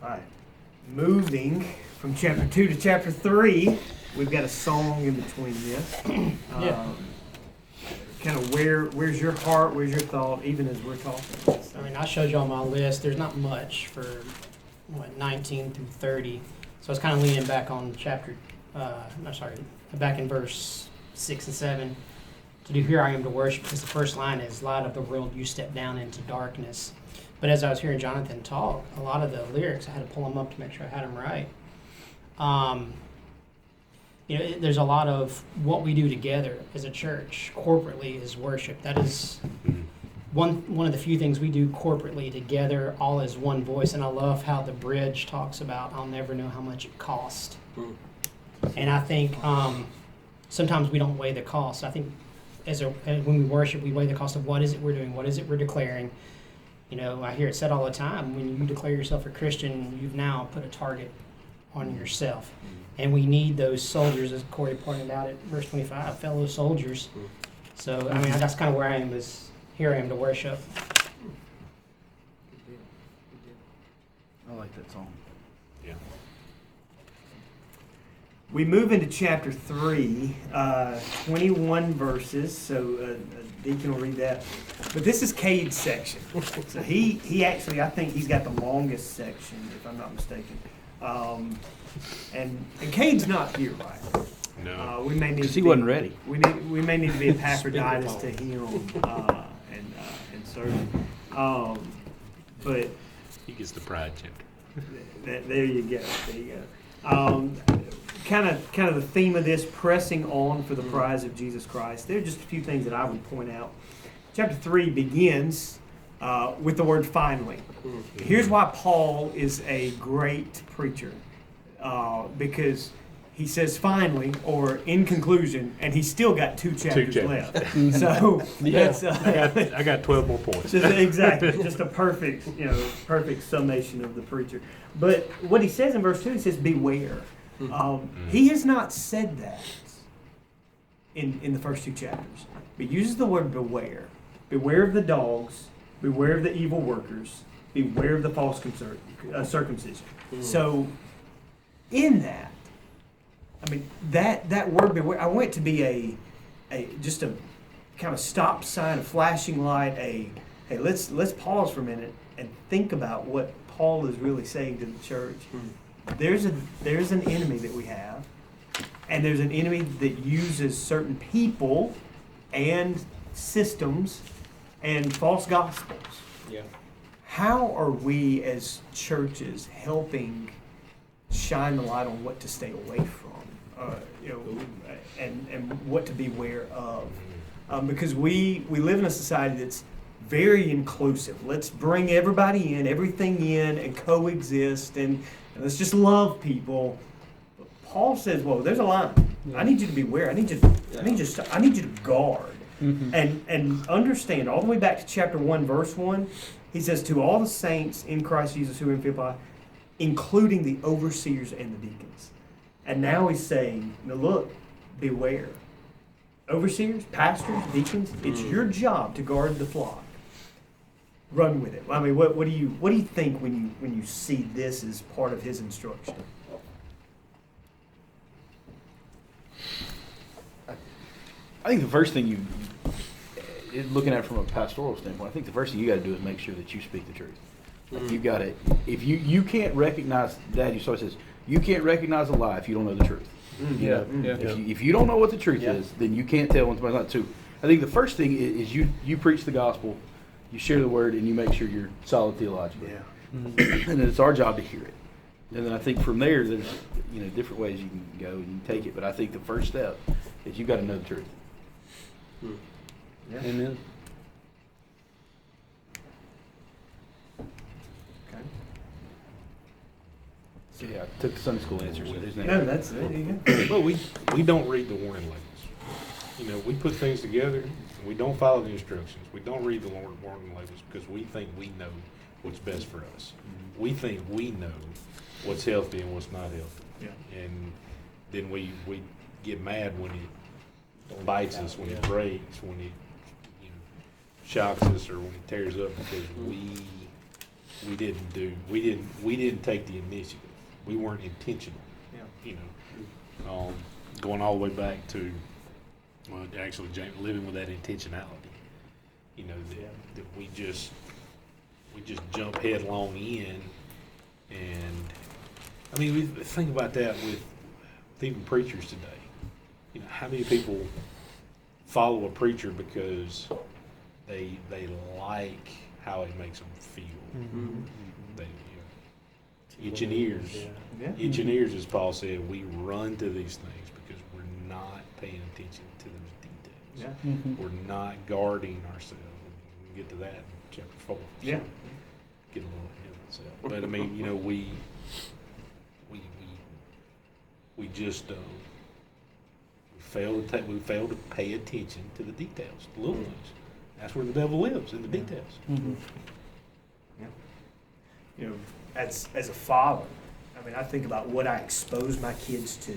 All right. Moving from chapter 2 to chapter 3, we've got a song in between this. Kind of where's your heart, where's your thought, even as we're talking? I mean, I showed you on my list. There's not much for 19 through 30. So I was kind of leaning back on back in verse 6 and 7 to do "Here I am to worship," because the first line is "Light of the world, you step down into darkness." But as I was hearing Jonathan talk, a lot of the lyrics, I had to pull them up to make sure I had them right. There's a lot of what we do together as a church corporately is worship. That is one of the few things we do corporately together, all as one voice. And I love how the bridge talks about, "I'll never know how much it cost." And I think sometimes we don't weigh the cost. I think when we worship, we weigh the cost of what is it we're doing, what is it we're declaring. I hear it said all the time, when you declare yourself a Christian, you've now put a target on yourself. And we need those soldiers, as Corey pointed out at verse 25, fellow soldiers. So, that's kind of where I am, is here I am to worship. I like that song. Yeah. We move into chapter 3, 21 verses, so Deacon will read that. But this is Cade's section. So he actually, I think he's got the longest section, if I'm not mistaken. And Cade's not here, right? No. We may need Because he wasn't ready. We may need to be Epaphroditus to him and serve him. But He gets the pride chapter. there you go. Kind of the theme of this, pressing on for the prize of Jesus Christ. There are just a few things that I would point out. Chapter 3 begins with the word "finally." Here's why Paul is a great preacher, because he says "finally" or "in conclusion," and he's still got two chapters left. So that's I got 12 more points. exactly just a perfect summation of the preacher. But what he says in verse 2, he says, "Beware." He has not said that in the first two chapters, but uses the word "beware." Beware of the dogs. Beware of the evil workers. Beware of the false circumcision. So, in that, that word "beware," I want it to be just a kind of stop sign, a flashing light. Hey, let's pause for a minute and think about what Paul is really saying to the church. There's an enemy that we have, and there's an enemy that uses certain people and systems and false gospels. Yeah. How are we as churches helping shine the light on what to stay away from, and what to beware of? Because we live in a society that's very inclusive. Let's bring everybody in, everything in, and coexist, and let's just love people. But Paul says, "Whoa, there's a line. I need you to beware. I need you to guard." And understand, all the way back to chapter 1, verse 1, he says, "To all the saints in Christ Jesus who are in Philippi, including the overseers and the deacons." And now he's saying, "Now look, beware. Overseers, pastors, deacons, it's your job to guard the flock. Run with it." What do you think when you see this as part of his instruction? I think the first thing looking at it from a pastoral standpoint, I think the first thing you got to do is make sure that you speak the truth. Like you've got to, if you can't recognize that, he says, you can't recognize a lie if you don't know the truth. If you don't know what the truth is, then you can't tell when somebody's not true. I think the first thing is you preach the gospel, you share the word, and you make sure you're solid theologically. And then it's our job to hear it. And then I think from there, there's different ways you can go and you can take it. But I think the first step is you got to know the truth. Yeah. Amen. Okay. So yeah, I took the Sunday school answers. So there's No, that's it. Well, we don't read the warning labels. We put things together, and we don't follow the instructions. We don't read the warning labels because we think we know what's best for us. We think we know what's healthy and what's not healthy. Yeah. And then we get mad when it bites us, when it breaks, when it shocks us, or when it tears up because we we didn't take the initiative. We weren't intentional. Yeah. Going all the way back to actually living with that intentionality. That we just jump headlong in, and I mean, we think about that with even preachers today. How many people follow a preacher because they like how it makes them feel? Mm-hmm. Itch and ears. Yeah. Itch and ears, as Paul said, we run to these things because we're not paying attention to those details. Yeah. We're not guarding ourselves. We can get to that in chapter 4. So Yeah. get a little ahead of myself. But I mean, we just we fail to pay attention to the details, the little things. That's where the devil lives, in the details. Mm-hmm. Yeah. As a father, I mean, I think about what I expose my kids to,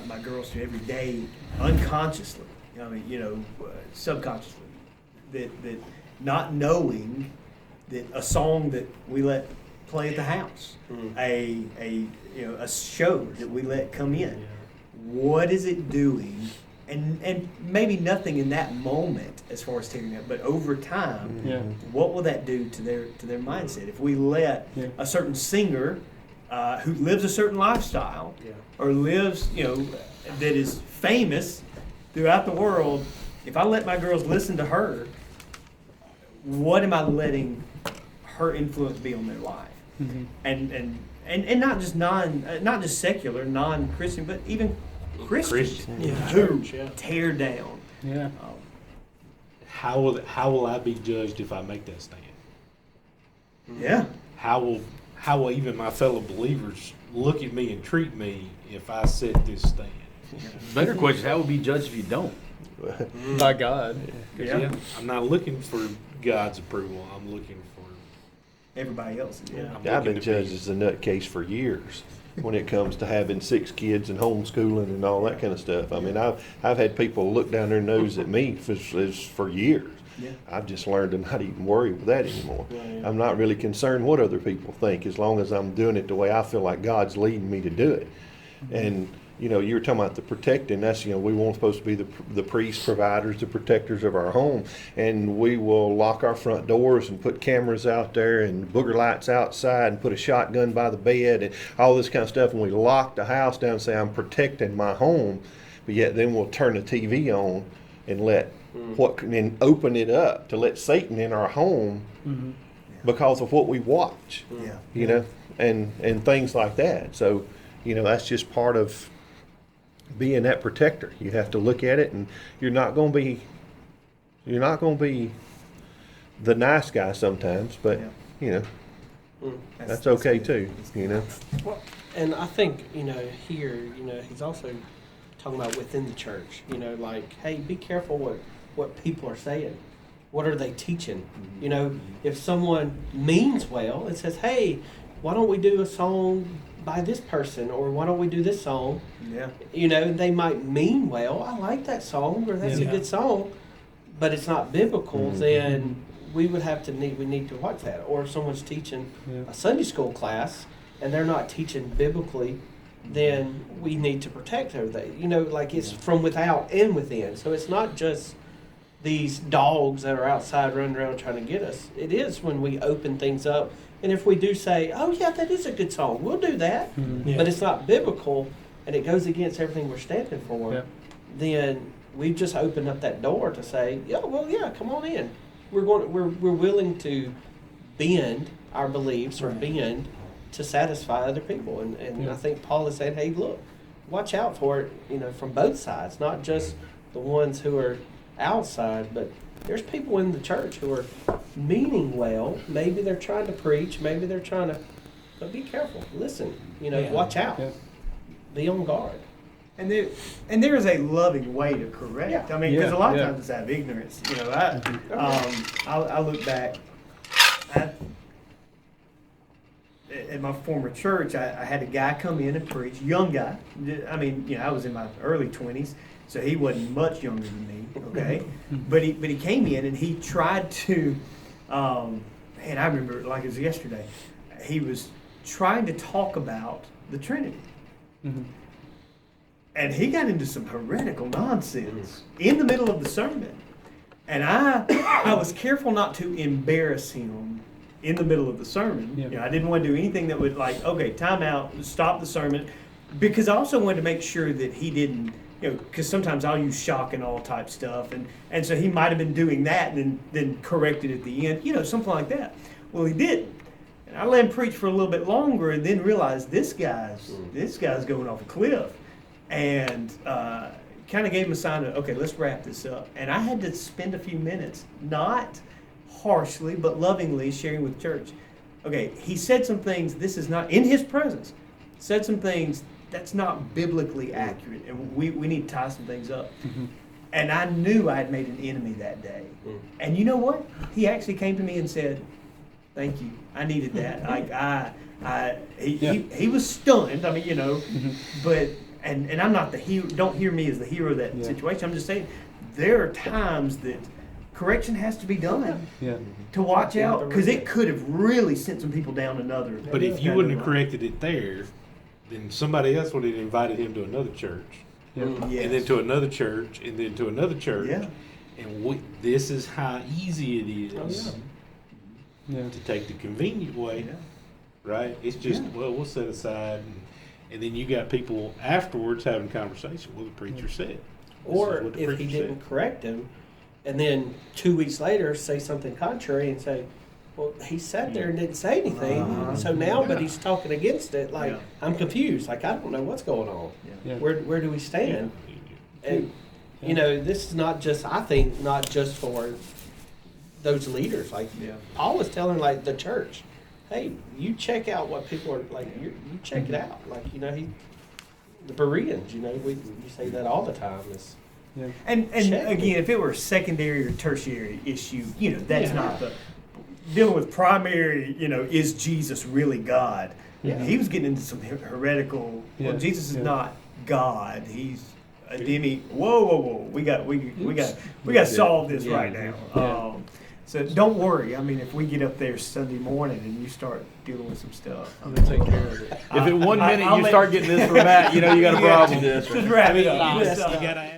my girls to every day, unconsciously. I mean, subconsciously, that not knowing that a song that we let play at the house, a show that we let come in, what is it doing? And maybe nothing in that moment as far as tearing up, but over time, what will that do to their mindset? If we let a certain singer who lives a certain lifestyle or lives, that is famous throughout the world, if I let my girls listen to her, what am I letting her influence be on their life? And not just secular, non-Christian, but even Christians who tear down. Yeah. How will I be judged if I make that stand? Yeah. How will even my fellow believers look at me and treat me if I set this stand? Better question: how will be judged if you don't? By God. Yeah. I'm not looking for God's approval. I'm looking for Everybody else. Yeah. I'm I've been looking to judged be- as a nutcase for years when it comes to having 6 kids and homeschooling and all that kind of stuff. I mean, I've had people look down their nose at me for years. Yeah. I've just learned to not even worry with that anymore. I'm not really concerned what other people think as long as I'm doing it the way I feel like God's leading me to do it. And you were talking about the protecting. That's, we weren't supposed to be the priests, providers, the protectors of our home. And we will lock our front doors and put cameras out there and booger lights outside and put a shotgun by the bed and all this kind of stuff. And we lock the house down and say, I'm protecting my home. But yet then we'll turn the TV on and and open it up to let Satan in our home because of what we watch, Yeah. and things like that. So, that's just part of being that protector. You have to look at it, and you're not going to be the nice guy sometimes, but that's okay too. Well, and I think, here, he's also talking about within the church, like, hey, be careful what people are saying. What are they teaching? If someone means well and says, hey, why don't we do a song by this person, or why don't we do this song? Yeah. They might mean well. I like that song, or that's a good song, but it's not biblical. Then we need to watch that. Or if someone's teaching a Sunday school class and they're not teaching biblically, then we need to protect everything. Like it's from without and within. So it's not just these dogs that are outside running around trying to get us. It is when we open things up. And if we do say, oh, yeah, that is a good song, we'll do that, but it's not biblical and it goes against everything we're standing for, then we've just opened up that door to say, come on in. We're willing to bend our beliefs or bend to satisfy other people. And I think Paul is saying, hey, look, watch out for it, from both sides, not just the ones who are outside, but there's people in the church who are meaning well. Maybe they're trying to preach. Maybe they're trying to, but be careful. Listen, watch out. Be on guard. And there is a loving way to correct. I mean, because a lot of times it's out of ignorance. I look back at my former church. I had a guy come in and preach, young guy. I mean, I was in my early 20s. So he wasn't much younger than me, okay? But he came in and he tried to and I remember it like it was yesterday. He was trying to talk about the Trinity. And he got into some heretical nonsense in the middle of the sermon. And I was careful not to embarrass him in the middle of the sermon. Yeah. You know, I didn't want to do anything that would like, okay, time out, stop the sermon. Because I also wanted to make sure that he didn't, you know, because sometimes I'll use shock and all type stuff. And so he might have been doing that and then corrected at the end, you know, something like that. Well, he didn't. And I let him preach for a little bit longer and then realized this guy's going off a cliff. And kind of gave him a sign of, okay, let's wrap this up. And I had to spend a few minutes, not harshly, but lovingly sharing with church. Okay, he said some things, this is not, in his presence, said some things that's not biblically accurate. And we need to tie some things up. And I knew I had made an enemy that day. And you know what? He actually came to me and said, thank you. I needed that. Like he was stunned. I mean, you know, but and I'm not the hero. Don't hear me as the hero of that situation. I'm just saying there are times that correction has to be done to watch out, because it could have really sent some people down another. But if you wouldn't have corrected it there, then somebody else would have invited him to another church, Yes. and then to another church, and then to another church. Yeah. And this is how easy it is to take the convenient way, right? It's just, well, we'll set aside, and then you got people afterwards having conversation. Well, the preacher said. Or if he didn't correct him, and then 2 weeks later say something contrary and say, well, he sat there and didn't say anything, so now, but he's talking against it. Like, I'm confused. Like, I don't know what's going on. Where do we stand? And, you know, this is not just, I think, not just for those leaders. Like, I always telling, like, the church, hey, you check out what people are, like, you check it out. Like, you know, the Bereans, you know, you say that all the time. Is And again, if it were a secondary or tertiary issue, you know, that's not the dealing with primary. You know, is Jesus really God? He was getting into some heretical. Well, Jesus is not God. He's a demi. Whoa! We got to solve this right now. So don't worry. I mean, if we get up there Sunday morning and you start dealing with some stuff, I'm gonna take care of it. If in 1 minute you start getting this from Matt, you know you got a problem. Just wrap it up. You gotta